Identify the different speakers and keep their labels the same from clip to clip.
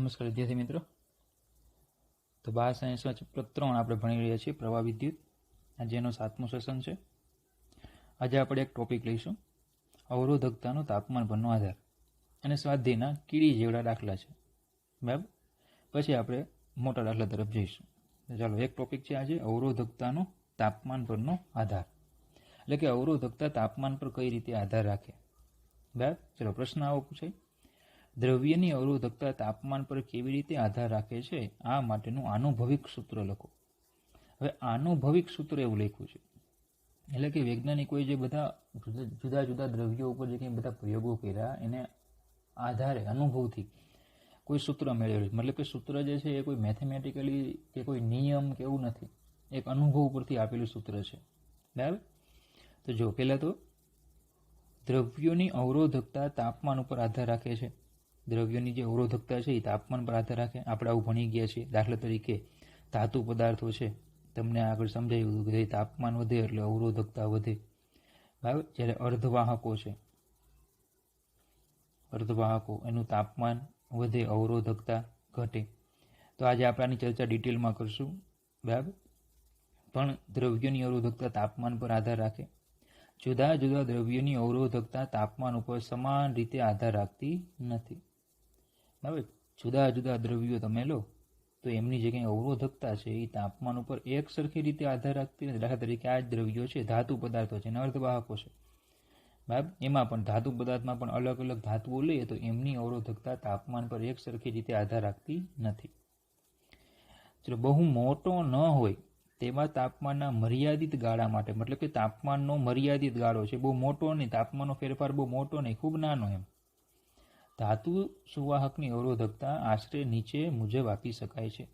Speaker 1: નમસ્કાર વિદ્યાર્થી મિત્રો. તો 12 સાયન્સમાં ચેપ્ટર 3 આપણે ભણી રહ્યા છીએ પ્રવાહ વિદ્યુત. આજે એનો 7મું સેશન છે. આજે આપણે એક ટોપિક લઈશું, અવરોધકતાનો તાપમાન પરનો આધાર અને સ્વાધ્યાયના કીડી જેવડા દાખલા છે. બરાબર, પછી આપણે મોટા દાખલા તરફ જઈશું. ચાલો, એક ટોપિક છે આજે અવરોધકતાનો તાપમાન પરનો આધાર, એટલે કે અવરોધકતા તાપમાન પર કઈ રીતે આધાર રાખે. બરાબર, ચલો પ્રશ્ન આવો પૂછાય, દ્રવ્યની અવરોધકતા તાપમાન પર કેવી રીતે આધાર રાખે છે, આ માટેનું આનુભવિક સૂત્ર લખો. હવે આનુભવિક સૂત્ર એવું લખ્યું છે, એટલે કે વૈજ્ઞાનિકોએ જે બધા જુદા જુદા દ્રવ્યો ઉપર જે કંઈ બધા પ્રયોગો કર્યા એને આધારે અનુભવથી કોઈ સૂત્ર મેળવેલું. મતલબ કે સૂત્ર જે છે એ કોઈ મેથેમેટિકલી કે કોઈ નિયમ કે એવું નથી, એક અનુભવ ઉપરથી આપેલું સૂત્ર છે. બરાબર, તો જો પહેલાં તો દ્રવ્યોની અવરોધકતા તાપમાન ઉપર આધાર રાખે છે. દ્રવ્યોની જે અવરોધકતા છે એ તાપમાન પર આધાર રાખે. આપણે આવું ભણી ગયા છીએ. દાખલા તરીકે ધાતુ પદાર્થો છે, તમને આગળ સમજાવ્યું હતું કે તાપમાન વધે એટલે અવરોધકતા વધે. બરાબર, જ્યારે અર્ધવાહકો છે, અર્ધવાહકો એનું તાપમાન વધે, અવરોધકતા ઘટે. તો આજે આપણે આની ચર્ચા ડિટેલમાં કરશું. બરાબર, પણ દ્રવ્યોની અવરોધકતા તાપમાન પર આધાર રાખે. જુદા જુદા દ્રવ્યોની અવરોધકતા તાપમાન ઉપર સમાન રીતે આધાર રાખતી નથી. બરાબર, જુદા જુદા દ્રવ્યો તમે લો તો એમની જે કંઈ અવરોધકતા છે એ તાપમાન ઉપર એક સરખી રીતે આધાર રાખતી નથી. દાખલા તરીકે આ જ દ્રવ્યો છે, ધાતુ પદાર્થો છે અને અર્ધવાહકો છે. બરાબર, એમાં પણ ધાતુ પદાર્થમાં પણ અલગ અલગ ધાતુઓ લઈએ તો એમની અવરોધકતા તાપમાન પર એક સરખી રીતે આધાર રાખતી નથી. ચલો, બહુ મોટો ન હોય તેવા તાપમાનના મર્યાદિત ગાળા માટે, મતલબ કે તાપમાનનો મર્યાદિત ગાળો છે, બહુ મોટો નહીં, તાપમાનનો ફેરફાર બહુ મોટો નહીં, ખૂબ નાનો એમ, ધાતુ સુવાહકની અવરોધકતા આશરે નીચે મુજબ આપી શકાય છે.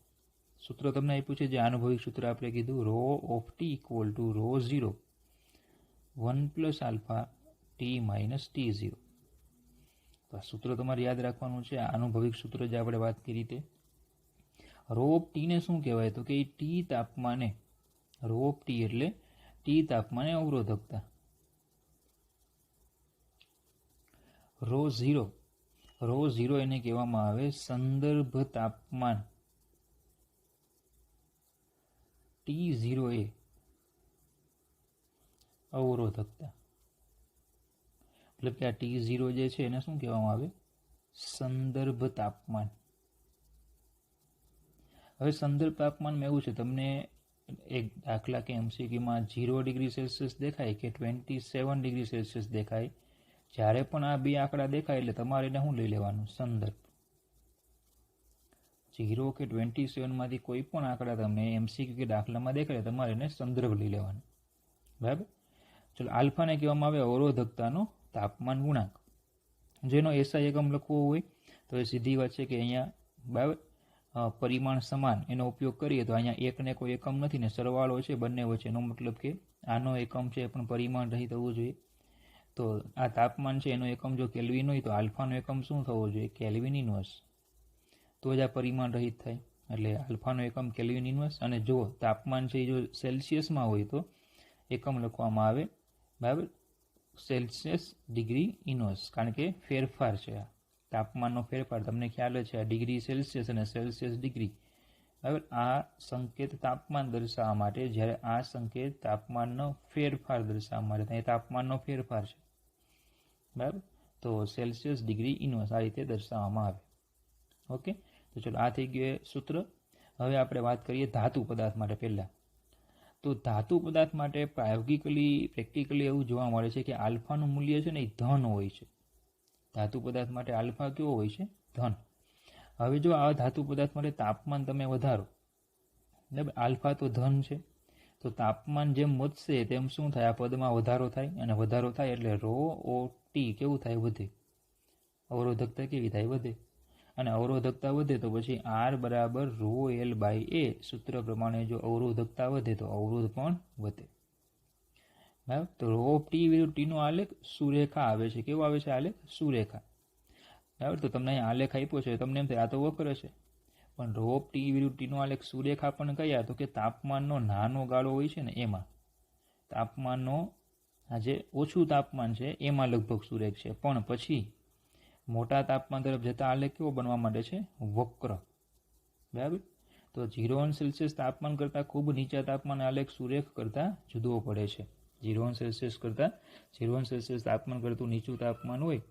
Speaker 1: સૂત્ર તમને આપ્યું છે, જે આનુભવિક સૂત્ર આપણે કીધું, ρ of T equal to ρ0 1 + alpha T - T0. તો આ સૂત્ર તમારે યાદ રાખવાનું છે. આનુભવિક સૂત્ર જે આપણે વાત કરી તે ρ ઓફ ટીને શું કહેવાય, તો કે ટી તાપમાને, ρ ઓફ ટી એટલે ટી તાપમાને અવરોધકતા. ρ0 એને કહેવામાં આવે સંદર્ભ તાપમાન. T0 એ અવરોધકતા, મતલબ કે આ T0 જે છે એને શું કહેવામાં આવે, સંદર્ભ તાપમાન. હવે સંદર્ભ તાપમાનમાં એવું છે, તમને એક દાખલા કે MCQમાં 0 ડિગ્રી સેલ્સિયસ દેખાય કે 27 ડિગ્રી સેલ્સિયસ દેખાય, જ્યારે પણ આ બે આંકડા દેખાય એટલે તમારે એને શું લઈ લેવાનું, સંદર્ભ. 0 કે 27માંથી કોઈ પણ આંકડા તમને MCQ કે દાખલામાં દેખાય તમારે એને સંદર્ભ લઈ લેવાનો. બરાબર, ચલો, આલ્ફાને કહેવામાં આવે અવરોધકતાનો તાપમાન ગુણાંક. જેનો SI એકમ લખવો હોય તો એ સીધી વાત છે કે અહીંયા બરાબર પરિમાણ સમાન એનો ઉપયોગ કરીએ તો અહીંયા એકને કોઈ એકમ નથી ને સરવાળો છે બંને વચ્ચેનો, મતલબ કે આનો એકમ છે પણ પરિમાણ રહિત હોવું જોઈએ. તો આ તાપમાન છે એનો એકમ જો કેલ્વિન હોય તો આલ્ફાનો એકમ શું થવો જોઈએ, કેલ્વિન ઇન્વર્સ, તો જ આ પરિમાણ રહિત થાય. એટલે આલ્ફાનો એકમ કેલ્વિન ઇન્વર્સ. અને જો તાપમાન છે એ જો સેલ્સિયસમાં હોય તો એકમ લખવામાં આવે બરાબર સેલ્સિયસ ડિગ્રી ઇન્વર્સ, કારણ કે ફેરફાર છે આ તાપમાનનો ફેરફાર. તમને ખ્યાલ જ છે આ ડિગ્રી સેલ્સિયસ અને સેલ્સિયસ ડિગ્રી. બરાબર, આ સંકેત તાપમાન દર્શાવવા માટે, જ્યારે આ સંકેત તાપમાનનો ફેરફાર દર્શાવવા માટે, ત્યાં તાપમાનનો ફેરફાર છે. બરાબર, તો સેલ્સિયસ ડિગ્રી ઇન્વર્સ આ રીતે દર્શાવવામાં આવે. ઓકે, તો ચલો, આ થઈ ગયું સૂત્ર. હવે આપણે વાત કરીએ ધાતુ પદાર્થ માટે. પહેલાં તો ધાતુ પદાર્થ માટે પ્રેક્ટિકલી એવું જોવા મળે છે કે આલ્ફાનું મૂલ્ય છે ને એ ધન હોય છે. ધાતુ પદાર્થ માટે આલ્ફા કેવો હોય છે, ધન. હવે જો આ ધાતુ પદાર્થ માટે તાપમાન તમે વધારો, બરાબર, આલ્ફા તો ધન છે, તો તાપમાન જેમ વધશે તેમ શું થાય, આ પદમાં વધારો થાય, અને વધારો થાય એટલે ρ ઓફ ટી કેવું થાય, વધે. અવરોધકતા કેવી થાય, વધે. અને અવરોધકતા વધે તો પછી R બરાબર ρL/A સૂત્ર પ્રમાણે જો અવરોધકતા વધે તો અવરોધ પણ વધે. બરાબર, તો ρ ઓફ ટી વિરુદ્ધ ટીનો આલેખ સુરેખા આવે છે. કેવો આવે છે આલેખ, સુરેખા. બરાબર, તો તમને અહીં આલેખ આપ્યો છે, તમને એમ થાય આ તો વક્ર છે, પણ ρ ઓફ ટી વિરુદ્ધ ટીનો આલેખ સુરેખા પણ કયા, તો કે તાપમાનનો નાનો ગાળો હોય છે ને એમાં, તાપમાનનો આ જે ઓછું તાપમાન છે એમાં લગભગ સુરેખ છે. પણ પછી મોટા તાપમાન તરફ જતા આલેખ કેવો બનવા માંડે છે? વક્ર. બરાબર. તો 0°C તાપમાન કરતાં ખૂબ નીચા તાપમાન આલેખ સૂર્યરેખ કરતાં જુદો પડે છે. 0°C કરતાં 0°C તાપમાન કરતું નીચું તાપમાન હોય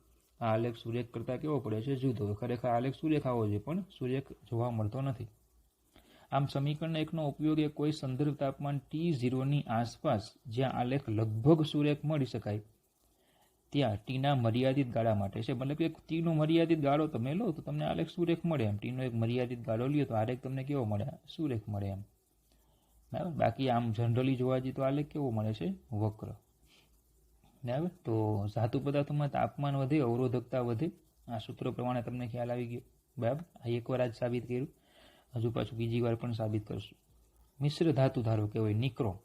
Speaker 1: આ આલેખ સૂર્યરેખ કરતાં કેવો પડે છે? જુદો. ખરેખર આલેખ સૂર્યરેખ આવો છે પણ સૂર્યરેખ જોવા મળતો નથી. આમ સમીકરણ 1નો ઉપયોગ એ કોઈ સંદર્ભ તાપમાન T0ની આસપાસ જ્યાં આલેખ લગભગ સૂર્યરેખ મળી શકાય ત્યાં ટીના મર્યાદિત ગાળા માટે છે. મતલબ કે ટીનો મર્યાદિત ગાળો તમે લો તો તમને આલેખ સૂર્યરેખ મળે એમ. ટીનો એક મર્યાદિત ગાળો લ્યો તો આલેખ તમને કેવો મળે? સૂર્યરેખ મળે એમ. બરાબર. બાકી આમ જનરલી જોવા જઈએ તો આલેખ કેવો મળે છે? વક્ર. બરાબર. તો ધાતુ પદાર્થોમાં તાપમાન વધે અવરોધકતા વધે. આ સૂત્ર પ્રમાણે તમને ખ્યાલ આવી ગયો. બરાબર. આ એકવાર આજ સાબિત કર્યું, હજુ પાછું બીજી વાર પણ સાબિત કરશું. મિશ્ર ધાતુ ધારો કે હોય નિક્રોમ.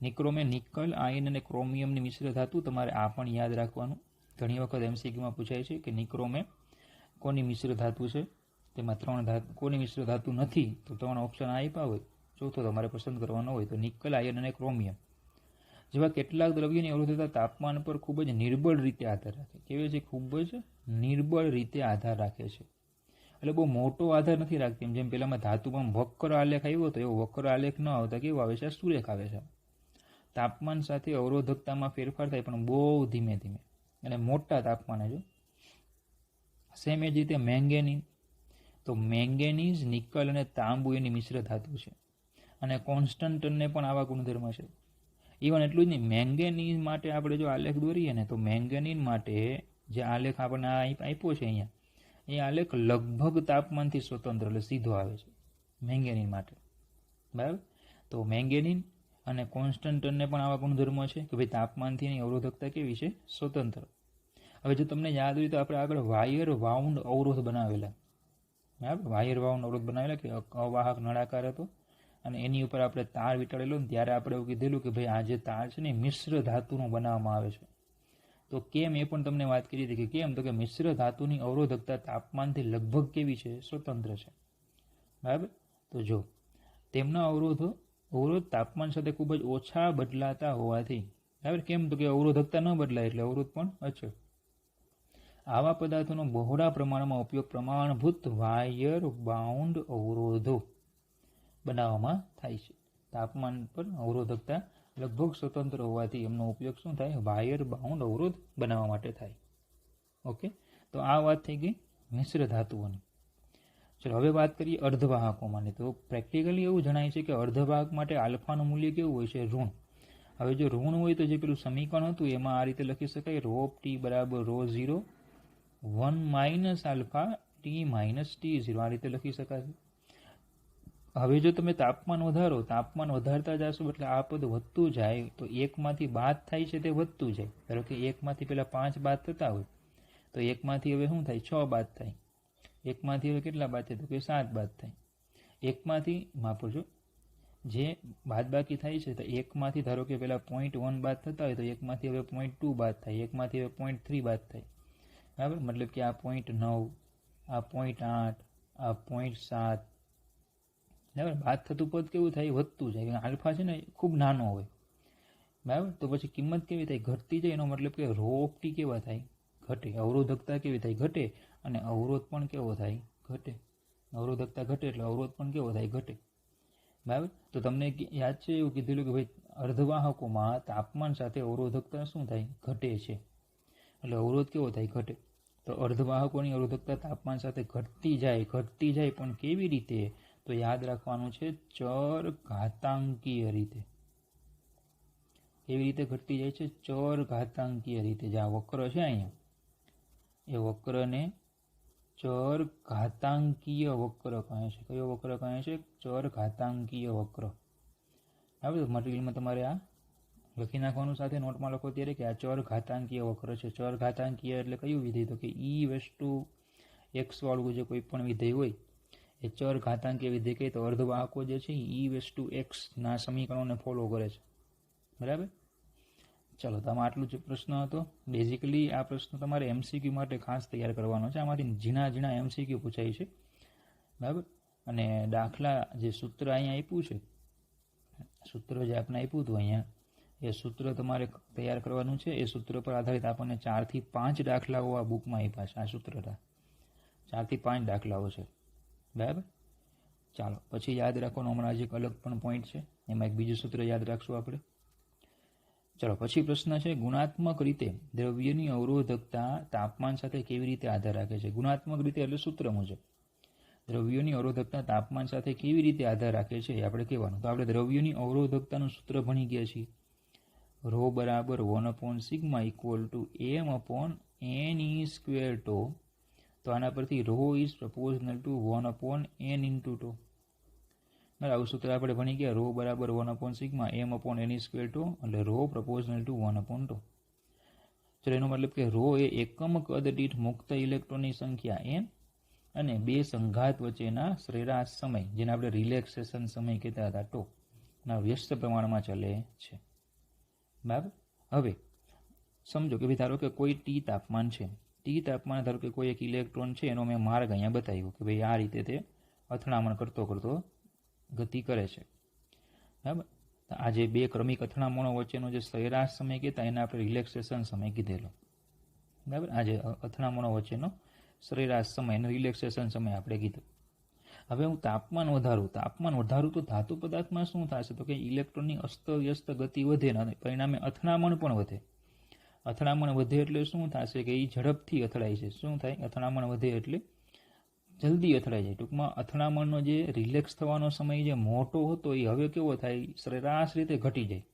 Speaker 1: નિક્રોમે નિકલ, આયર્ન અને ક્રોમિયમની મિશ્ર ધાતુ. તમારે આ પણ યાદ રાખવાનું. ઘણી વખત MCQમાં પૂછાય છે કે નિક્રોમે કોની મિશ્ર ધાતુ છે, તેમાં 3 ધાતુ કોની મિશ્ર ધાતુ નથી તો 3 ઓપ્શન આપ્યા હોય, ચોથો તમારે પસંદ કરવાનો હોય તો નિકલ, આયર્ન અને ક્રોમિયમ જેવા કેટલાક દ્રવ્યોની અવરોધકતા તાપમાન પર ખૂબ જ નિર્બળ રીતે આધાર રાખે. કેવી છે? ખૂબ જ નિર્બળ રીતે આધાર રાખે છે. એટલે બહુ મોટો આધાર નથી રાખતી. જેમ પેલામાં ધાતુમાં વક્ર આલેખ આવ્યો હતો એવો વક્ર આલેખ ન આવતા કેવો આવે છે? સૂર્યરેખ આવે છે. તાપમાન સાથે અવરોધકતામાં ફેરફાર થાય પણ બહુ ધીમે ધીમે અને મોટા તાપમાને. જો સેમ એ જ રીતે મેંગેનીઝ, તો મેંગેનીઝ, નિકલ અને તાંબુ એની મિશ્ર ધાતુ છે અને કોન્સ્ટન્ટને પણ આવા ગુણધર્મ છે. ઇવન એટલું જ નહીં, મેંગેનીઝ માટે આપણે જો આલેખ દોરીએ ને તો મેંગેનીઝ માટે જે આલેખ આપણને આપ્યો છે અહીંયા એ આલેખ લગભગ તાપમાનથી સ્વતંત્ર એટલે સીધો આવે છે મેંગેનીઝ માટે. બરાબર. તો મેંગેનીઝ અને કોન્સ્ટન્ટને પણ આવા ગુણધર્મો છે કે ભાઈ તાપમાનથી એની અવરોધકતા કેવી છે? સ્વતંત્ર. હવે જો તમને યાદ હોય તો આપણે આગળ વાયર વાઉન્ડ અવરોધ બનાવેલા. બરાબર. વાયર વાઉન્ડ અવરોધ બનાવેલા કે અવાહક નળાકાર હતો અને એની ઉપર આપણે તાર વીંટાળેલો ને ત્યારે આપણે એવું કીધેલું કે ભાઈ આ જે તાર છે ને મિશ્ર ધાતુનું બનાવવામાં આવે છે. તો કેમ એ પણ તમને વાત કરી હતી કે કેમ, તો કે મિશ્ર ધાતુની અવરોધકતા તાપમાનથી લગભગ કેવી છે? સ્વતંત્ર છે. બરાબર. તો જો તેમના અવરોધ તાપમાન સાથે ખૂબ જ ઓછા બદલાતા હોવાથી, બરાબર, કેમ તો કે અવરોધકતા ન બદલાય એટલે અવરોધ પણ અચળ. આવા પદાર્થોનો બહોળા પ્રમાણમાં ઉપયોગ પ્રમાણભૂત વાયર બાઉન્ડ અવરોધો બનાવવામાં થાય છે. તાપમાન પર અવરોધકતા લગભગ સ્વતંત્ર હોવાથી એમનો ઉપયોગ શું થાય? વાયર બાઉન્ડ અવરોધ બનાવવા માટે થાય. ઓકે. તો આ વાત થઈ ગઈ મિશ્ર ધાતુઓની. ચલો હવે વાત કરીએ અર્ધવાહકોમાંની. તો પ્રેક્ટિકલી એવું જણાય છે કે અર્ધવાહક માટે આલ્ફાનું મૂલ્ય કેવું હોય છે? ઋણ. હવે જો ઋણ હોય તો જે પેલું સમીકરણ હતું એમાં આ રીતે લખી શકાય: ρT બરાબર ρ0 1 આલ્ફા T-T0 આ રીતે લખી શકાશે. હવે જો તમે તાપમાન વધારતા જશો એટલે આ પદ વધતું જાય તો એકમાંથી બાદ થાય છે તે વધતું જાય. ધારો કે એકમાંથી પેલા 5 બાદ થતા હોય તો એકમાંથી હવે શું થાય? 6 બાદ થાય. એકમાંથી હવે કેટલા બાદ થાય? તો કે 7 બાદ થાય. એકમાંથી માપો છો જે બાદબાકી થાય છે તો એકમાંથી ધારો કે પેલા 0.1 બાદ થતા હોય તો એકમાંથી હવે 0.2 બાદ થાય, એકમાંથી હવે 0.3 બાદ થાય. બરાબર. મતલબ કે આ 0.9, આ 0.8, આ 0.7. બરાબર. બાદ થતું પદ કેવું થાય? વધતું જાય. આલ્ફા છે ને ખૂબ નાનો હોય. બરાબર. તો પછી કિંમત કેવી થાય? ઘટતી જાય. એનો મતલબ કે ρT કેવા થાય? ઘટે. અવરોધકતા કેવી થાય? ઘટે. અને અવરોધ પણ કેવો થાય? ઘટે. અવરોધકતા ઘટે એટલે અવરોધ પણ કેવો થાય? ઘટે. બરાબર. તો તમને યાદ છે એવું કીધેલું કે ભાઈ અર્ધવાહકોમાં તાપમાન સાથે અવરોધકતા શું થાય? ઘટે છે. એટલે અવરોધ કેવો થાય? ઘટે. તો અર્ધવાહકોની અવરોધકતા તાપમાન સાથે ઘટતી જાય પણ કેવી રીતે? તો યાદ રાખવાનું છે ચર ઘાતાંકીય રીતે. કેવી રીતે ઘટતી જાય છે? ચર ઘાતાંકીય રીતે. જે આ વક્ર છે અહીંયા એ વક્રને ચર ઘાતાંકીય વક્ર કહે છે. કયો વક્ર કહે છે? ચર ઘાતાંકીય વક્ર. બરાબર. મટીરિયલમાં તમારે આ લખી નાખવાનું, સાથે નોટમાં લખો ત્યારે કે આ ચર ઘાતાંકીય વક્ર છે. ચર ઘાતાંકીય એટલે કયું વિધેય? તો કે e⁻x વાળું જે કોઈ પણ વિધેય હોય એ ચર ઘાતાંકીય વિધેય કહે. તો અર્ધવાહકો જે છે e⁻x ના સમીકરણોને ફોલો કરે છે. બરાબર. ચલો, તો આમાં આટલું જ પ્રશ્ન હતો. બેઝિકલી આ પ્રશ્ન તમારે MCQ માટે ખાસ તૈયાર કરવાનો છે. આમાંથી ઝીણા MCQ પૂછાય છે. બરાબર. અને દાખલા જે સૂત્ર અહીંયા આપ્યું છે, સૂત્ર જે આપણે આપ્યું હતું અહીંયા એ સૂત્ર તમારે તૈયાર કરવાનું છે. એ સૂત્ર પર આધારિત આપણને 4 થી 5 દાખલાઓ આ બુકમાં આપ્યા છે. આ સૂત્રના 4 થી 5 દાખલાઓ છે. બરાબર. ચાલો પછી યાદ રાખવાનું, હમણાં હજી એક અલગ પણ પોઈન્ટ છે, એમાં એક બીજું સૂત્ર યાદ રાખશું આપણે. ચાલો પછી પ્રશ્ન છે, ગુણાત્મક રીતે દ્રવ્યની અવરોધકતા તાપમાન સાથે કેવી રીતે આધાર રાખે છે. ગુણાત્મક રીતે એટલે સૂત્ર મુજબ દ્રવ્યોની અવરોધકતા તાપમાન સાથે કેવી રીતે આધાર રાખે છે એ આપણે કહેવાનું. તો આપણે દ્રવ્યોની અવરોધકતાનું સૂત્ર ભણી ગયા છીએ. ρ બરાબર 1/σ ઇક્વલ ટુ m/n² τ. તો આના પરથી ρ ઇઝ પ્રપોઝનલ ટુ 1/n ઇન્ટુ τ. આવું સૂત્ર આપણે ભણી ગયા. ρ બરાબર 1/σ m/n² τ એટલે ρ પ્રપોઝનલ ટુ 1/τ. ચલો એનો મતલબ કે ρ એ એકમ કદ દીઠ મુક્ત ઇલેક્ટ્રોનની સંખ્યા n અને બે સંઘાત વચ્ચેના સરેરાશ સમય, જેને આપણે રિલેક્સેશન સમય કહેતા હતા, τ ના વ્યસ્ત પ્રમાણમાં ચલે છે. બરાબર. હવે સમજો કે ભાઈ ધારો કે કોઈ ટી તાપમાન છે. ટી તાપમાન ધારો કે કોઈ એક ઇલેક્ટ્રોન છે, એનો મેં માર્ગ અહીંયા બતાવ્યો કે ભાઈ આ રીતે તે અથડામણ કરતો કરતો ગતિ કરે છે. બરાબર. આ જે બે ક્રમિક અથડામણો વચ્ચેનો જે સરેરાશ સમય કહેતા એને આપણે રિલેક્સેશન સમય કીધેલો. બરાબર. આ જે અથડામણો વચ્ચેનો સરેરાશ સમય અને રિલેક્સેશન સમય આપણે કીધો. હવે હું તાપમાન વધારું તો ધાતુ પદાર્થમાં શું થશે? તો કે ઇલેક્ટ્રોનની અસ્તવ્યસ્ત ગતિ વધે અને પરિણામે અથડામણ પણ વધે. અથડામણ વધે એટલે શું થશે કે એ ઝડપથી અથડાય છે. શું થાય? અથડામણ વધે એટલે જલ્દી અથડાઈ જાય. ટૂંકમાં અથડામણનો જે રિલેક્સ થવાનો સમય જે મોટો હતો એ હવે કેવો થાય? સરેરાશ રીતે ઘટી જાય.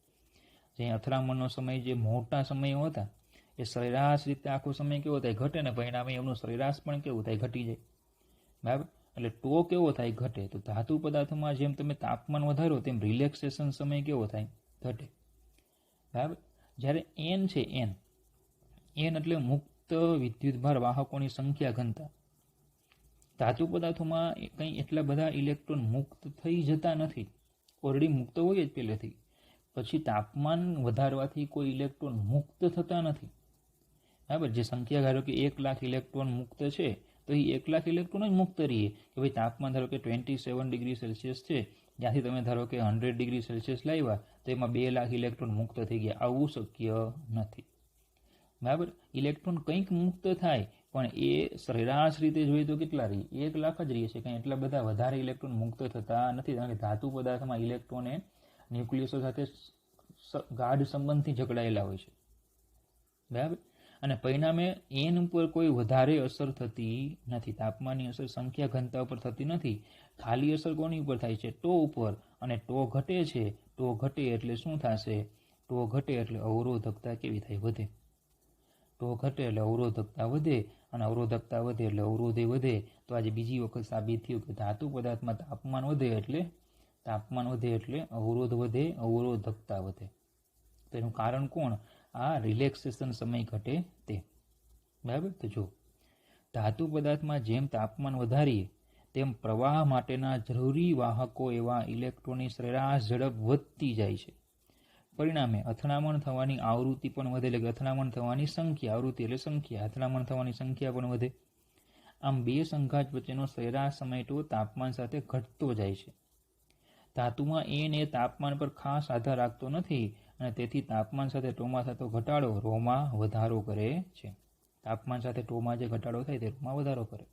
Speaker 1: જે અથડામણનો સમય જે મોટા સમયો હતા એ સરેરાશ રીતે આખો સમય કેવો થાય? ઘટે ને પરિણામે એમનું સરેરાશ પણ કેવું થાય? ઘટી જાય. બરાબર. એટલે ટો કેવો થાય? ઘટે. તો ધાતુ પદાર્થોમાં જેમ તમે તાપમાન વધારો તેમ રિલેક્સેશન સમય કેવો થાય? ઘટે. બરાબર. જ્યારે n છે, n એટલે મુક્ત વિદ્યુતભાર વાહકોની સંખ્યા ઘનતા. ધાતુ પદાર્થોમાં કંઈ એટલા બધા ઇલેક્ટ્રોન મુક્ત થઈ જતા નથી, ઓલરેડી મુક્ત હોય જ પહેલેથી. પછી તાપમાન વધારવાથી કોઈ ઇલેક્ટ્રોન મુક્ત થતા નથી. બરાબર. જે સંખ્યા ધારો કે 1,00,000 ઇલેક્ટ્રોન મુક્ત છે, તો એ 1,00,000 ઇલેક્ટ્રોન જ મુક્ત રહીએ કે ભાઈ તાપમાન ધારો કે 27 ડિગ્રી સેલ્સિયસ છે, જ્યાંથી તમે ધારો કે 100 ડિગ્રી સેલ્સિયસ લાવ્યા તો એમાં 2,00,000 ઇલેક્ટ્રોન મુક્ત થઈ ગયા. આવું શક્ય નથી. બરાબર. ઇલેક્ટ્રોન કંઈક મુક્ત થાય પણ એ સરેરાશ રીતે જોઈએ તો કેટલા રહીએ? 1,00,000 જ રહીએ છે. કંઈ એટલા બધા વધારે ઇલેક્ટ્રોન મુક્ત થતા નથી. કારણ કે ધાતુ પદાર્થમાં ઇલેક્ટ્રોન એ ન્યુક્લિયસો સાથે ગાઢ સંબંધથી જકડાયેલા હોય છે. બરાબર. અને પરિણામે n ઉપર કોઈ વધારે અસર થતી નથી. તાપમાનની અસર સંખ્યા ઘનતા ઉપર થતી નથી. ખાલી અસર કોની ઉપર થાય છે? ટો ઉપર. અને ટો ઘટે છે. ટો ઘટે એટલે શું થશે? ટો ઘટે એટલે અવરોધકતા કેવી થાય? વધે. ટો ઘટે એટલે અવરોધકતા વધે, અને અવરોધકતા વધે એટલે અવરોધે વધે. તો આજે બીજી વખત સાબિત થયું કે ધાતુ પદાર્થમાં તાપમાન વધે એટલે અવરોધ વધે, અવરોધકતા વધે. તો એનું કારણ કોણ? આ રિલેક્સેશન સમય ઘટે તે. બરાબર. તો જો ધાતુ પદાર્થમાં જેમ તાપમાન વધારીએ તેમ પ્રવાહ માટેના જરૂરી વાહકો એવા ઇલેક્ટ્રોનની સરેરાશ ઝડપ વધતી જાય છે. પરિણામે અથડામણ થવાની આવૃત્તિ પણ વધે. એટલે કે અથડામણ થવાની સંખ્યા, આવૃત્તિ એટલે સંખ્યા, અથડામણ થવાની સંખ્યા પણ વધે. આમ બે સંઘાત વચ્ચેનો સરેરાશ સમય તો તાપમાન સાથે ઘટતો જાય છે. ધાતુમાં n એ તાપમાન પર ખાસ આધાર રાખતો નથી અને તેથી તાપમાન સાથે ટોમાં થતો ઘટાડો રોમાં વધારો કરે છે. તાપમાન સાથે ટોમાં જે ઘટાડો થાય તે રોમાં વધારો કરે.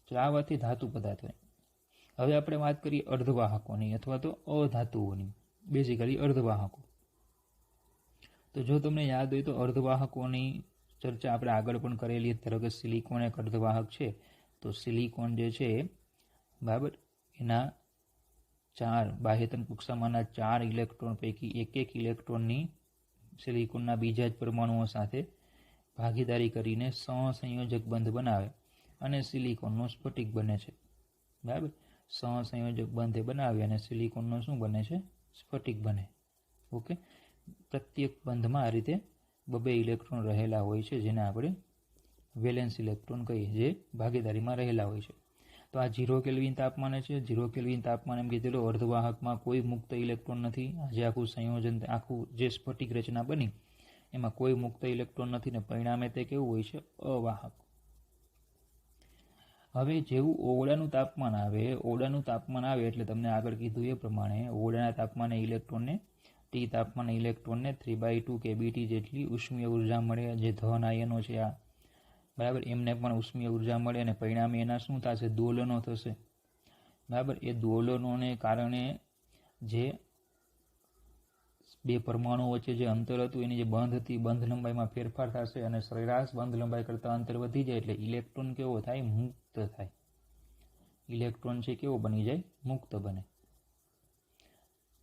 Speaker 1: તો આ વાતથી ધાતુ પદાર્થ હોય. હવે આપણે વાત કરીએ અર્ધવાહકોની અથવા તો અધાતુઓની. બેઝિકલી અર્ધવાહકો. તો જો તમને યાદ હોય તો અર્ધવાહકોની ચર્ચા આપણે આગળ પણ કરેલી. ધારો કે સિલિકોન એક અર્ધવાહક છે. તો સિલિકોન જે છે, બરાબર, એના 4 બાહ્યતમ કક્ષામાંના 4 ઇલેક્ટ્રોન પૈકી એક ઇલેક્ટ્રોનની સિલિકોનના બીજા જ પરમાણુઓ સાથે ભાગીદારી કરીને સહસંયોજક બંધ બનાવે અને સિલિકોનનો સ્ફટિક બને છે. બરાબર. સહસંયોજક બંધ બનાવે અને સિલિકોનનો શું બને છે? સ્ફટિક બને. ઓકે. પ્રત્યેક બંધમાં આ રીતે 2 ઇલેક્ટ્રોન રહેલા હોય છે, જેને આપણે વેલેન્સ ઇલેક્ટ્રોન કહીએ, જે ભાગીદારીમાં રહેલા હોય છે. તો આ 0 કેલ્વિન તાપમાને છે. 0 કેલ્વિન તાપમાન એમ કીધેલું અર્ધવાહકમાં કોઈ મુક્ત ઇલેક્ટ્રોન નથી. આજે આખું સંયોજન, આખું જે સ્ફટિક રચના બની એમાં કોઈ મુક્ત ઇલેક્ટ્રોન નથી ને પરિણામે તે કેવું હોય છે? અવાહક. હવે જેવું ઓરડાનું તાપમાન આવે એટલે તમને આગળ કીધું એ પ્રમાણે ઓરડાના તાપમાને ઇલેક્ટ્રોનને ટી તાપમાને ઇલેક્ટ્રોનને 3/2 kBt જેટલી ઉષ્મીય ઉર્જા મળે. જે ધન આયનો છે આ, બરાબર, એમને પણ ઉષ્મીય ઉર્જા મળે અને પરિણામે એના શું થશે? દોલનો થશે, બરાબર. એ દોલનોને કારણે જે બે પરમાણુઓ વચ્ચે જે અંતર હતું એની જે બંધ હતી, બંધ લંબાઈમાં ફેરફાર થશે અને સરેરાશ બંધ લંબાઈ કરતાં અંતર વધી જાય એટલે ઇલેક્ટ્રોન કેવો થાય? મુક્ત થાય. ઇલેક્ટ્રોન છે કેવો બની જાય? મુક્ત બને.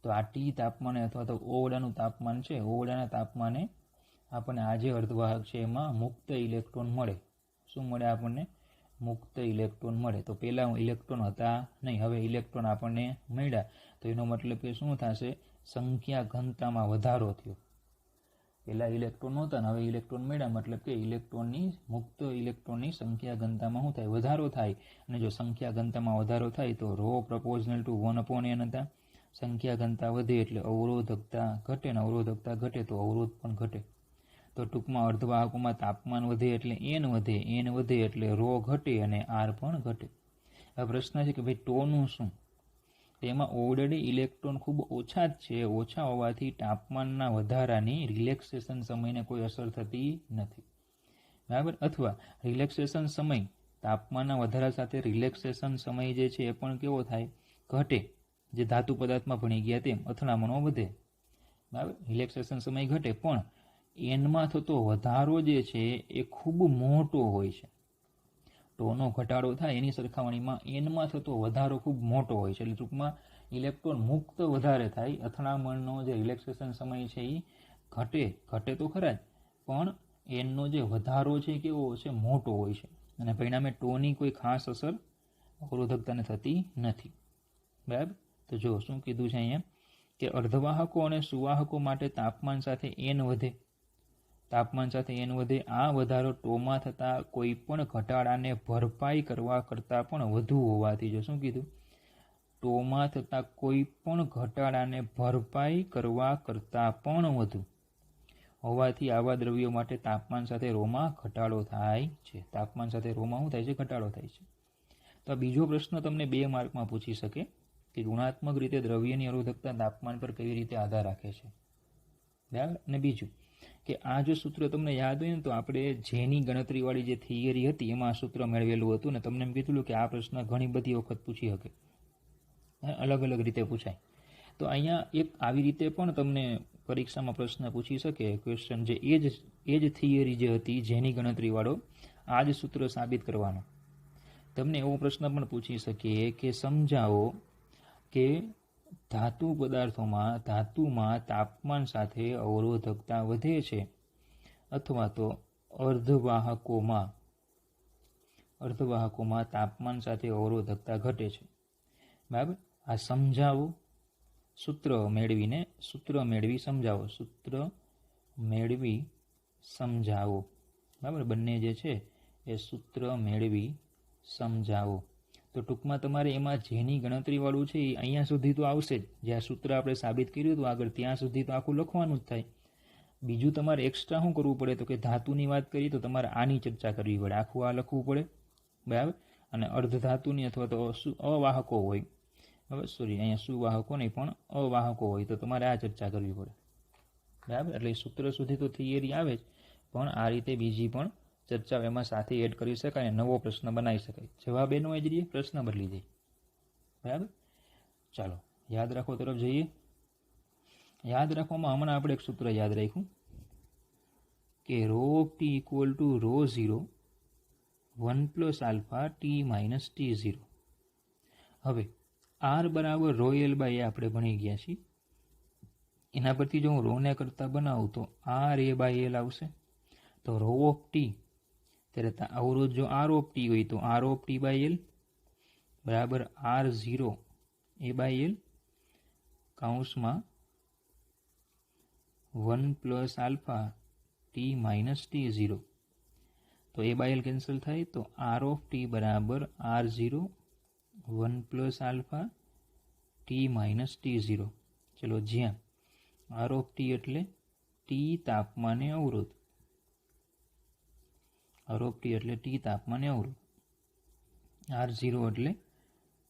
Speaker 1: તો આ ટી તાપમાને અથવા તો ઓરડાનું તાપમાન છે, ઓરડાના તાપમાને આપણને આ જે અર્ધવાહક છે એમાં મુક્ત ઇલેક્ટ્રોન મળે. શું મળે આપણને? મુક્ત ઇલેક્ટ્રોન મળે. તો પહેલાં ઇલેક્ટ્રોન હતા નહીં, હવે ઇલેક્ટ્રોન આપણને મળ્યા. તો એનો મતલબ કે શું થશે? સંખ્યા ઘનતામાં વધારો થયો. પહેલાં ઇલેક્ટ્રોન નહોતા ને હવે ઇલેક્ટ્રોન મળ્યા, મતલબ કે મુક્ત ઇલેક્ટ્રોનની સંખ્યા ઘનતામાં શું થાય? વધારો થાય. અને જો સંખ્યા ઘનતામાં વધારો થાય તો ρ પ્રપોઝનલ ટુ 1/n હતા. સંખ્યા ઘનતા વધે એટલે અવરોધકતા ઘટે, ને અવરોધકતા ઘટે તો અવરોધ પણ ઘટે. તો ટૂંકમાં અર્ધવાહકોમાં તાપમાન વધે એટલે n વધે, n વધે એટલે ρ ઘટે અને r પણ ઘટે. હવે પ્રશ્ન છે કે ભાઈ ટોનું શું? તેમાં ઓલરેડી ઇલેક્ટ્રોન ખૂબ ઓછા જ છે. ઓછા હોવાથી તાપમાનના વધારાની રિલેક્સેશન સમયને કોઈ અસર થતી નથી, બરાબર. અથવા રિલેક્સેશન સમય, તાપમાનના વધારા સાથે રિલેક્સેશન સમય જે છે એ પણ કેવો થાય? ઘટે. જે ધાતુ પદાર્થમાં ભણી ગયા તેમ અથડામણો વધે, બરાબર. રિલેક્સેશન સમય ઘટે પણ એનમાં થતો વધારો જે છે એ ખૂબ મોટો હોય છે. ટોનો ઘટાડો થાય એની સરખામણીમાં એનમાં થતો વધારો ખૂબ મોટો હોય છે. એટલે ટૂંકમાં ઇલેક્ટ્રોન મુક્ત વધારે થાય, અથડામણનો જે રિલેક્સેશન સમય છે એ ઘટે તો ખરા જ, પણ એનનો જે વધારો છે કેવો છે? મોટો હોય છે. અને પરિણામે ટોની કોઈ ખાસ અસર અવરોધકતાને થતી નથી, બરાબર. તો જો શું કીધું છે અહીંયા કે અર્ધવાહકો અને સુવાહકો માટે તાપમાન સાથે n વધે. તાપમાન સાથે n વધે. આ વધારો ટોમાં થતા કોઈ પણ ઘટાડાને ભરપાઈ કરવા કરતાં પણ વધુ હોવાથી, જો શું કીધું? ટોમાં થતા કોઈ પણ ઘટાડાને ભરપાઈ કરવા કરતાં પણ વધુ હોવાથી આવા દ્રવ્યો માટે તાપમાન સાથે રોમાં ઘટાડો થાય છે. તાપમાન સાથે રોમાં શું થાય છે? ઘટાડો થાય છે. તો આ બીજો પ્રશ્ન તમને 2 માર્કમાં પૂછી શકે કે ગુણાત્મક રીતે દ્રવ્યની અવરોધકતા તાપમાન પર કેવી રીતે આધાર રાખે છે, બરાબર. અને બીજું કે આ જો સૂત્ર તમને યાદ હોય ને તો આપણે જેની ગણતરીવાળી જે થિયરી હતી એમાં આ સૂત્ર મેળવેલું હતું ને તમને એમ કીધું કે આ પ્રશ્ન ઘણી બધી વખત પૂછી શકે, અલગ અલગ રીતે પૂછાય. તો અહીંયા એક આવી રીતે પણ તમને પરીક્ષામાં પ્રશ્ન પૂછી શકે ક્વેશ્ચન, જે એ જ થિયરી જે હતી જેની ગણતરીવાળો આ જ સૂત્ર સાબિત કરવાનો. તમને એવો પ્રશ્ન પણ પૂછી શકીએ કે સમજાવો કે ધાતુ પદાર્થોમાં ધાતુમાં તાપમાન સાથે અવરોધકતા વધે છે અથવા તો અર્ધવાહકોમાં તાપમાન સાથે અવરોધકતા ઘટે છે, બરાબર. આ સમજાવો, સૂત્ર મેળવી સમજાવો, બરાબર. બંને જે છે એ સૂત્ર મેળવી સમજાવો. તો ટૂંકમાં તમારે એમાં જેની ગણતરીવાળું છે એ અહીંયા સુધી તો આવશે જ. જે આ સૂત્ર આપણે સાબિત કર્યું હતું આગળ ત્યાં સુધી તો આખું લખવાનું જ થાય. બીજું તમારે એક્સ્ટ્રા શું કરવું પડે? તો કે ધાતુની વાત કરી તો તમારે આની ચર્ચા કરવી પડે, આખું આ લખવું પડે, બરાબર. અને અર્ધધાતુની અથવા તો અવાહકો હોય, બરાબર, અહીંયા સુવાહકો નહીં પણ અવાહકો હોય તો તમારે આ ચર્ચા કરવી પડે, બરાબર. એટલે સૂત્ર સુધી તો થિયરી આવે જ, પણ આ રીતે બીજી પણ ચર્ચા એમાં સાથે એડ કરી શકાય, નવો પ્રશ્ન બનાવી શકાય. જવાબ એનો જ રહીએ, પ્રશ્ન બદલી જાય, બરાબર. ચાલો યાદ રાખો તરફ જઈએ. યાદ રાખવામાં હમણાં આપણે એક સૂત્ર યાદ રાખ્યું કે ρ of T equal to ρ0 1 plus alpha T minus T0. હવે R બરાબર ρl બાય એ આપણે ભણી ગયા છીએ. એના પરથી જો હું રોને કરતાં બનાવું તો R a બાય એલ આવશે. તો ρ ઓફ ટી ત્યારે અવરોધ જો R ઓફ ટી હોય તો R of T by L બરાબર R0 a બાય એલ કૌંસમાં 1 plus alpha T minus T0. તો a બાય એલ કેન્સલ થાય તો R ઓફ ટી બરાબર R0 1 plus alpha T minus T0. ચલો જ્યાં R ઓફ ટી એટલે ટી તાપમાને અવરોધ, R ઓફ ટી એટલે ટી તાપમાને અવરોધ, R0 એટલે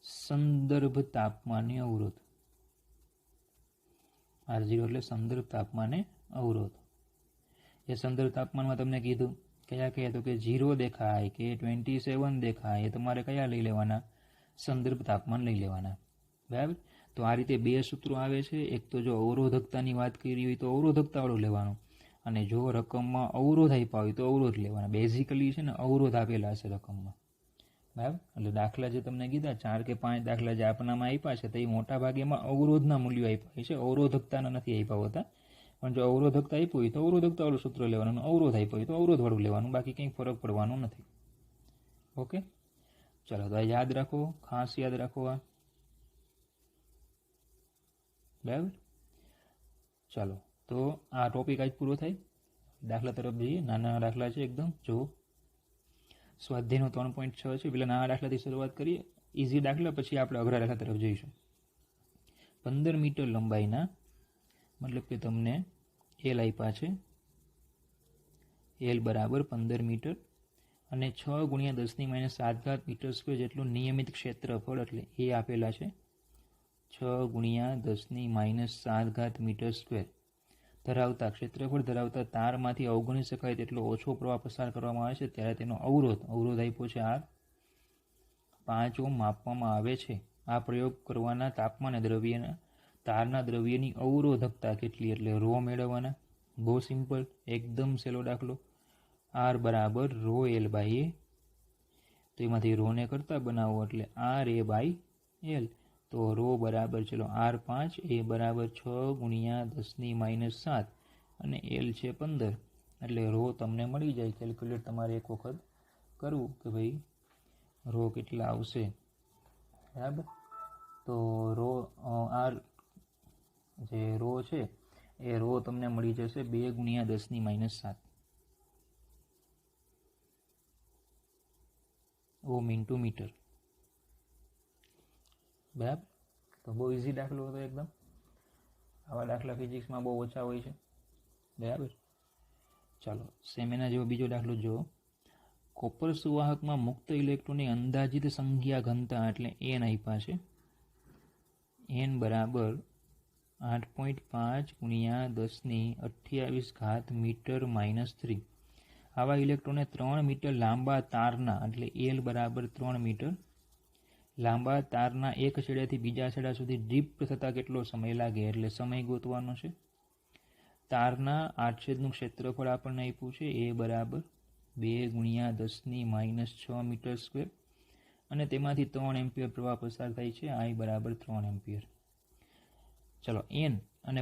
Speaker 1: સંદર્ભ તાપમાને અવરોધ, R0 એટલે સંદર્ભ તાપમાને અવરોધ. એ સંદર્ભ તાપમાનમાં તમને કીધું કયા કયા, તો કે 0 દેખાય કે 27 દેખાય, એ તમારે કયા લઈ લેવાના? સંદર્ભ તાપમાન લઈ લેવાના. બરાબર. તો આ રીતે બે સૂત્રો આવે છે. એક તો જો અવરોધકતાની વાત કરી હોય તો અવરોધકતાવાળું લેવાનું, અને જો રકમમાં અવરોધ આપ્યા હોય તો અવરોધ લેવાના. બેઝિકલી છે ને અવરોધ આપેલા છે રકમમાં. બરાબર. એટલે દાખલા જે તમને કીધા 4 કે 5 દાખલા જે આપણામાં આપ્યા છે, તો એ મોટા ભાગે એમાં અવરોધના મૂલ્યો આપ્યા છે, અવરોધકતાના નથી આપ્યા હોતા. પણ જો અવરોધકતા આપ્યું હોય તો અવરોધકતાવાળું સૂત્ર લેવાનું, અવરોધ આપ્યો હોય તો અવરોધવાળું લેવાનું, બાકી કંઈ ફરક પડવાનો નથી. ઓકે, ચાલો તો યાદ રાખો, ખાસ યાદ રાખો આ. બરાબર. ચાલો તો આ ટોપિક આજ પૂરો થાય. દાખલા તરફ જઈએ. નાના દાખલા છે એકદમ. જો સ્વાધ્યાયનો 3.6 છે. પેલા નાના દાખલાથી શરૂઆત કરીએ, ઇઝી દાખલા, પછી આપણે અઘરા દાખલા તરફ જઈશું. 15 મીટર લંબાઈના, મતલબ કે તમને એલ આપ્યા છે, એલ બરાબર 15 મીટર, અને 6 × 10⁻7 મીટર સ્ક્વેર જેટલું નિયમિત ક્ષેત્રફળ, એટલે એ આપેલા છે 6 × 10⁻7 મીટર સ્ક્વેર ધરાવતા ક્ષેત્રફળ ધરાવતા તારમાંથી અવગણી શકાય તેટલો ઓછો પ્રવાહ પસાર કરવામાં આવે છે, ત્યારે તેનો અવરોધ આપ્યો છે R 5 ઓહ્મ માપવામાં આવે છે. આ પ્રયોગ કરવાના તાપમાને દ્રવ્યના તારના દ્રવ્યની અવરોધકતા કેટલી, એટલે રો મેળવવાના. બહુ સિમ્પલ, એકદમ સહેલો દાખલો. R બરાબર રો એલ બાય એ, તો એમાંથી રોને કરતા બનાવો એટલે R A બાય એલ. તો રો બરાબર, ચલો R5, એ બરાબર 6 × 10⁻7 અને એલ છે 15, એટલે રો તમને મળી જાય. કેલ્ક્યુલેટ તમારે એક વખત કરવું કે ભાઈ રો કેટલા આવશે. બરાબર. તો રો આર જે રો છે એ રો તમને મળી જશે 2 × 10⁻7 ઓહ્મ ઇન્ટુ મીટર. બરાબર. તો બહુ ઇઝી દાખલો હતો એકદમ. આવા દાખલા ફિઝિક્સમાં બહુ ઓછા હોય છે. બરાબર. ચાલો સેમ એના જેવો બીજો દાખલો જુઓ. કોપર સુવાહકમાં મુક્ત ઇલેક્ટ્રોનની અંદાજિત સંખ્યા ઘનતા, એટલે n આપ્યા છે, n બરાબર 8.5 × 10⁻28 મીટર -3. આવા ઇલેક્ટ્રોનને 3 મીટર લાંબા તારના, એટલે L બરાબર 3 મીટર લાંબા તારના એક છેડેથી બીજા છેડા સુધી ડ્રિફ્ટ થતાં કેટલો સમય લાગે, એટલે સમય ગોતવાનો છે. તારના આડછેદનું ક્ષેત્રફળ આપણને આપ્યું છે, એ બરાબર 2 × 10⁻6 મીટર સ્ક્વેર, અને તેમાંથી 3 એમ્પિયર પ્રવાહ પસાર થાય છે, I બરાબર 3 એમ્પિયર. ચલો n અને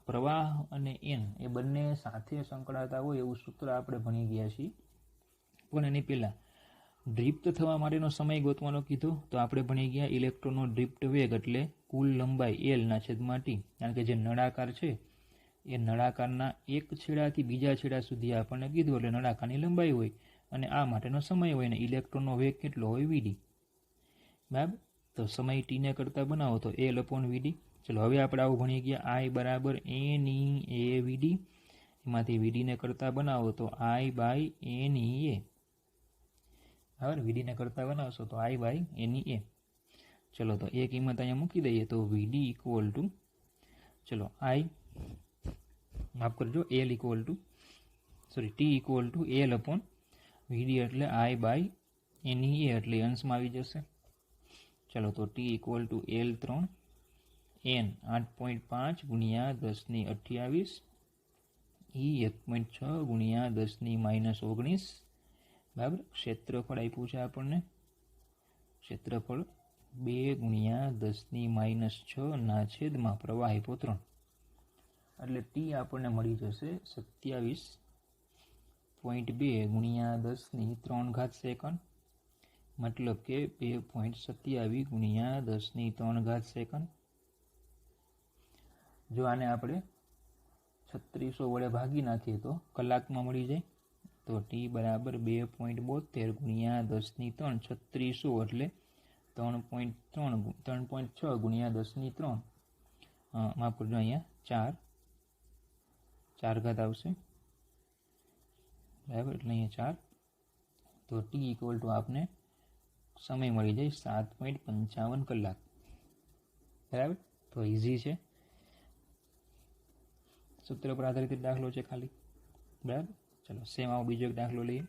Speaker 1: પ્રવાહ અને n એ બંને સાથે સંકળાતા હોય એવું સૂત્ર આપણે ભણી ગયા છીએ. પણ એની પહેલાં ડ્રિફ્ટ થવા માટેનો સમય ગોતવાનો કીધો, તો આપણે ભણી ગયા ઇલેક્ટ્રોનનો ડ્રિફ્ટ વેગ એટલે કુલ લંબાઈ L ના છેદમાં T. કારણ કે જે નળાકાર છે એ નળાકારના એક છેડાથી બીજા છેડા સુધી આપણને કીધું, એટલે નળાકારની લંબાઈ હોય અને આ માટેનો સમય હોય, ને ઇલેક્ટ્રોનનો વેગ કેટલો હોય, VD. બરાબર. તો સમય T ને કરતા બનાવો તો L/VD. ચલો હવે આપણે આવું ભણી ગયા, I બરાબર NE/VD. એમાંથી VD ને કરતા બનાવો તો I/NEA. બરાબર. VD ને કરતા બનાવશો તો I/NEA. ચલો તો એ કિંમત અહીંયા મૂકી દઈએ તો VD ઇક્વલ ટુ, ચલો T ઇક્વલ ટુ L/VD, એટલે I/NEA, એટલે અંશમાં આવી જશે. ચલો તો T equal to L3, N 8.5 × 10⁻28, E 1.6 × 10⁻19. બરાબર. ક્ષેત્રફળ આપ્યું છે આપણને, ક્ષેત્રફળ 2 × 10⁻6 ના છેદમાં પ્રવાહ આપ્યો 3, એટલે T આપણને મળી જશે 27.2 × 10⁻³ સેકન્ડ, મતલબ કે 2.27 × 10⁻³ સેકન્ડ. જો આને આપણે 3600 વડે ભાગી નાખીએ તો કલાકમાં મળી જાય. તો T બરાબર 2.72 × 10⁻³ 3600, એટલે 3.6 × 10⁻³ માફ કરજો, અહીંયા 4 ઘાત આવશે. બરાબર. એટલે અહીંયા 4. તો T ઇક્વલ ટુ આપને સમય મળી જાય 7.55 કલાક. બરાબર. તો ઇઝી છે. સૂત્ર પર આધારિત દાખલો છે ખાલી, બરાબર. ચલો સેમ આવો બીજો એક દાખલો લઈએ.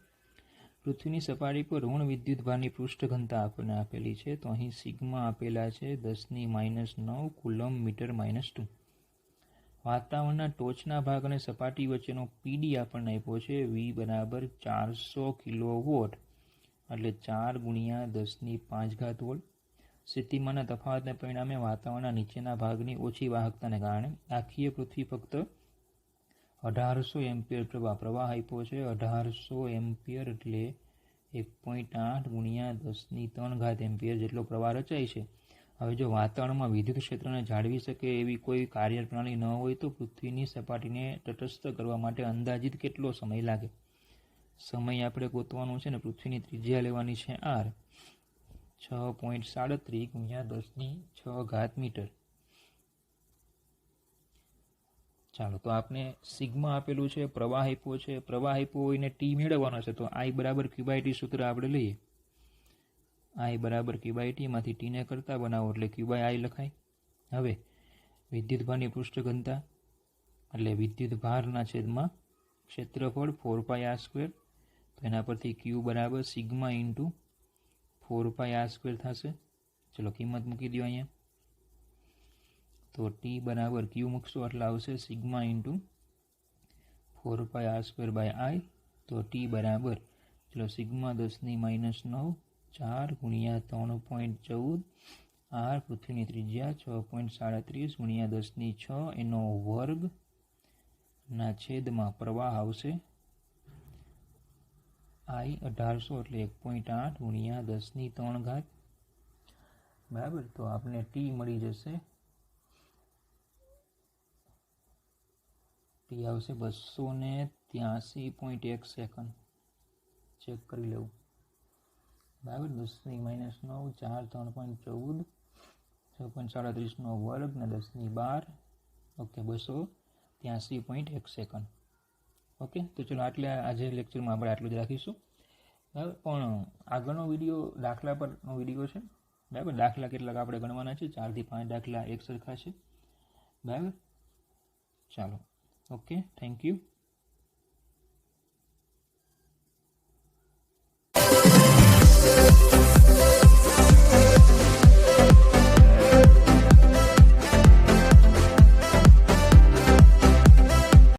Speaker 1: પૃથ્વીની સપાટી પર ઋણ વિદ્યુતભારની પૃષ્ઠ ઘનતા આપણને આપેલી છે. તો અહીં સિગ્મા આપેલા છે 10⁻⁹ કુલમ મીટર -2. વાતાવરણના ટોચના ભાગ અને સપાટી વચ્ચેનો પીડી આપણને આપ્યો છે V બરાબર 400 કિલોવોટ, એટલે 4 × 10⁵ વોલ્ટ. સ્થિતિમાનના તફાવતને પરિણામે વાતાવરણના નીચેના ભાગની ઓછી વાહકતાને કારણે આખીય પૃથ્વી ફક્ત 1800 એમ્પિયર પ્રવાહ આપ્યો છે. 1800 એમ્પિયર એટલે 1.8 × 10⁻³ એમ્પિયર જેટલો પ્રવાહ રચાય છે. હવે જો વાતાવરણમાં વિદ્યુત ક્ષેત્રને જાળવી શકે એવી કોઈ કાર્યપ્રણાલી ન હોય તો પૃથ્વીની સપાટીને તટસ્થ કરવા માટે અંદાજિત કેટલો સમય લાગે? સમય આપણે ગોતવાનો છે ને પૃથ્વીની ત્રિજ્યા લેવાની છે r, 6.37 × 10⁶ મીટર. ચાલો તો આપણે સિગ્મા આપેલું છે, પ્રવાહ આપ્યો છે, પ્રવાહ આપ્યો હોય ને ટી મેળવવાનો છે. તો I બરાબર Q/T સૂત્ર આપણે લઈએ. I બરાબર Q/T માંથી ટીને કરતા બનાવો એટલે Q/I લખાય. હવે વિદ્યુતભારની પૃષ્ઠ ઘનતા એટલે વિદ્યુતભારના છેદમાં ક્ષેત્રફળ 4πr². તો એના પરથી Q બરાબર સિગ્મા ઇન્ટુ 4πr² થશે. ચલો કિંમત મૂકી દો અહીંયા. તો T બરાબર Q મૂકશો એટલે આવશે સિગ્મા ઇન્ટુ 4πr²/I. તો T બરાબર ચલો સિગ્મા 10⁻⁹ 4 × 3.14 r, પૃથ્વીની ત્રિજ્યા 6.37 × 10⁶ એનો વર્ગ ના છેદમાં પ્રવાહ આવશે I 1800 એટલે 1.8 × 10⁻³ બરાબર. તો આપણે T મળી જશે, T આવશે 283.1 સેકન્ડ. ચેક કરી લેવું, બરાબર. 10⁻⁹ 4 3.14 6.37 નો વર્ગ ને 10⁻12, ઓકે 283.1 સેકન્ડ. ઓકે, તો ચલો આટલે આજે લેક્ચરમાં આપણે આટલું જ રાખીશું, બરાબર. પણ આગળનો વિડીયો દાખલા પરનો વિડીયો છે, બરાબર. દાખલા કેટલાક આપણે ગણવાના છે, 4 થી 5 દાખલા એક સરખા છે, બરાબર. ચાલો, ઓકે, થેન્ક યુ.